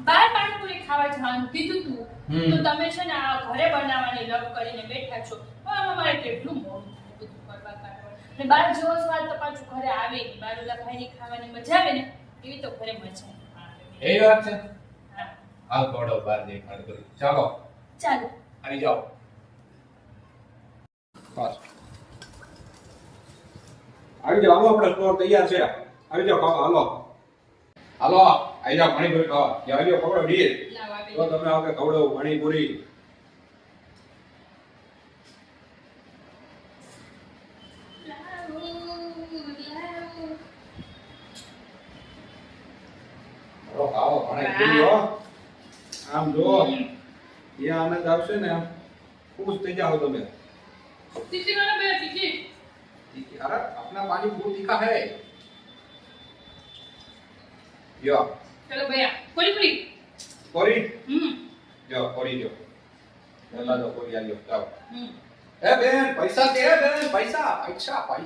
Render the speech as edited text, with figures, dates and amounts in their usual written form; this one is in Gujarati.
બાર પાણીપુરી ખાવા જવાનું કીધું તું હમ. તો તમે છે ને આ ઘરે બનાવવાની લપ કરીને બેઠા છો પણ આમાં મારે કેટલું મોડું થાય બધું કરવા કાઢવા ને બાર જેવો સ્વાદ તો પાછું ઘરે આવે નહીં બાર ઓલા ભાઈની ખાવાની મજા આવે ને એવી તો ઘરે મજા આવે. એ વાત છે. હા હાલ કોડો બાર દેખાડ કરી. ચાલો ચાલો આવી જાઓ. બસ આવી જાઓ, હાલો, આપણે સ્ટોર તૈયાર છે. આવી જાઓ ખાવા, હાલો હાલો, આવી જાઓ પાણીપુરી ખાવા. આવી જાઓ, પકડો ડીશ. લાવ આપી તો તમે આગે ખવડાવો પાણીપુરી. હાલો, ખાઓ પાણીપુરી હો. આમ જો એ આનંદ આવશે ને, આમ ખુશ થઈ જાઓ તમે. તીખી વાળા બે તીખી अरे अपना पानी बहुत तीखा है. यो ચલો ભૈયા પૂરી પૂરી कोरी હમ यो कोरी जो चला दो कोरी आ जाओ जाओ. હમ ए बेन पैसा दे बेन पैसा पैसा पैसा